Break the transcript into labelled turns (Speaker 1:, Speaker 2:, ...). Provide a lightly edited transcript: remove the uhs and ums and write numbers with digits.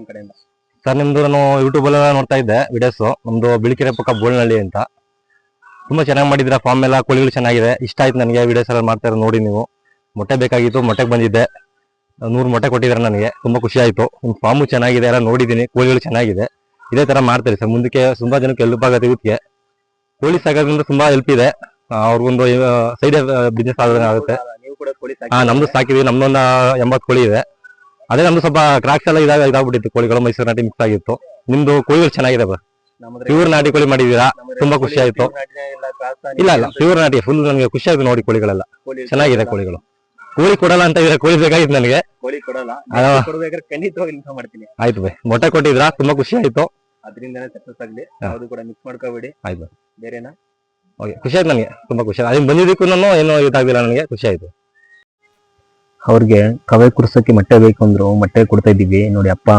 Speaker 1: ನಿಮ್ ಕಡೆಯಿಂದ?
Speaker 2: ಸರ್ ನಿಮ್ದು ನಾನು ಯೂಟ್ಯೂಬ್ ಎಲ್ಲ ನೋಡ್ತಾ ಇದ್ದೆ ವಿಡಿಯೋಸ್. ನಮ್ದು ಬಿಳಿಕೆರೆ ಪಕ್ಕ ಬೋಳ್ನಹಳ್ಳಿ ಅಂತ. ತುಂಬಾ ಚೆನ್ನಾಗಿ ಮಾಡಿದ್ರ ಫಾರ್ಮ್ ಎಲ್ಲ, ಕೋಳಿಗಳು ಚೆನ್ನಾಗಿದೆ. ಇಷ್ಟ ಆಯ್ತು ನನಗೆ ವಿಡಿಯೋಸ್ ಎಲ್ಲ ಮಾಡ್ತಾ ಇರೋದು ನೋಡಿ. ನೀವು ಮೊಟ್ಟೆ ಬೇಕಾಗಿತ್ತು, ಮೊಟ್ಟೆಗೆ ಬಂದಿದ್ದೆ. 100 ಮೊಟ್ಟೆ ಕೊಟ್ಟಿದ್ದಾರೆ ನನಗೆ, ತುಂಬಾ ಖುಷಿ ಆಯ್ತು. ನಿಮ್ ಫಾರ್ಮು ಚೆನ್ನಾಗಿದೆ, ಎಲ್ಲ ನೋಡಿದ್ದೀನಿ, ಕೋಳಿಗಳು ಚೆನ್ನಾಗಿದೆ. ಇದೇ ತರ ಮಾಡ್ತಾರೆ ಸರ್ ಮುಂದಕ್ಕೆ. ತುಂಬಾ ಜನಕ್ಕೆ ಹೆಲ್ಪ್ ಆಗುತ್ತೆ. ಇವತ್ತಿಗೆ ಕೋಳಿ ಸಾಕೋದ್ರಿಂದ ತುಂಬಾ ಹೆಲ್ಪ್ ಇದೆ. ಅವ್ರಿಗೊಂದು ಸೈಡ್ ಬಿಸ್ನೆಸ್ ಆಗುತ್ತೆ.
Speaker 1: ನೀವು ಕೂಡ ಕೋಳಿ
Speaker 2: ನಮ್ದು ಸಾಕಿದೀವಿ. ನಮ್ದೊಂದು 80 ಕೋಳಿ ಇದೆ. ಅದೇ ನಮ್ದು ಸ್ವಲ್ಪ ಕ್ರಾಕ್ಸ್ ಎಲ್ಲ ಇದಾಗ್ಬಿಟ್ಟಿತ್ತು ಕೋಳಿಗಳು, ಮೈಸೂರು ನಾಟಿ ಮಿಕ್ಸ್ ಆಗಿತ್ತು. ನಿಮ್ದು ಕೋಳಿಗಳು ಚೆನ್ನಾಗಿದೆ ಬರ್. ಪ್ಯೂರ್ ನಾಟಿ ಕೋಳಿ ಮಾಡಿದೀರಾ, ತುಂಬಾ ಖುಷಿ ಆಯ್ತು. ಇಲ್ಲ ಪ್ಯೂರ್ ನಾಟಿ, ಫುಲ್ ನನಗೆ ಖುಷಿ ಆಯ್ತು ನೋಡಿ. ಕೋಳಿಗಳೆಲ್ಲ ಚೆನ್ನಾಗಿದೆ. ಕೋಳಿಗಳು ಕೋಳಿ ಕೊಡಲ್ಲ ಅಂತ ಇದ್ರೆ ಕೋಳಿ ಬೇಕಾಗಿತ್ತು ನನಗೆ.
Speaker 1: ಕೋಳಿ ಕೊಡಲ್ಲ, ಖಂಡಿತವಾಗಿ ಇನ್ಫಾರ್ಮ್ ಮಾಡ್ತೀನಿ.
Speaker 2: ಆಯ್ತು ಬೈ, ಮೊಟ್ಟೆ ಕೊಟ್ಟಿದ್ರಾ, ತುಂಬಾ ಖುಷಿ ಆಯ್ತು.
Speaker 1: ಅದರಿಂದನೇ ಸಕ್ಸಸ್ ಆಗ್ಲಿ. ಯಾವ್ದು ಕೂಡ ಮಿಕ್ಸ್ ಮಾಡ್ಕೋಬೇಡಿ.
Speaker 2: ಆಯ್ತು
Speaker 1: ಬೇರೆನಾ?
Speaker 2: ಓಕೆ, ಖುಷಿ ಆಯ್ತು ನನಗೆ, ತುಂಬಾ ಖುಷಿ ಆಯ್ತು. ಅದನ್ನ ಬಂದಿದ್ದಕ್ಕೂ ಏನೋ ಇದಾಗಿಲ್ಲ, ನನಗೆ ಖುಷಿ ಆಯ್ತು.
Speaker 3: ಅವ್ರಿಗೆ ಕವೆ ಕುರ್ಸಕ್ಕೆ ಮೊಟ್ಟೆ ಬೇಕು ಅಂದ್ರು, ಮೊಟ್ಟೆ ಕೊಡ್ತಾ ಇದ್ದೀವಿ ನೋಡಿ. ಅಪ್ಪ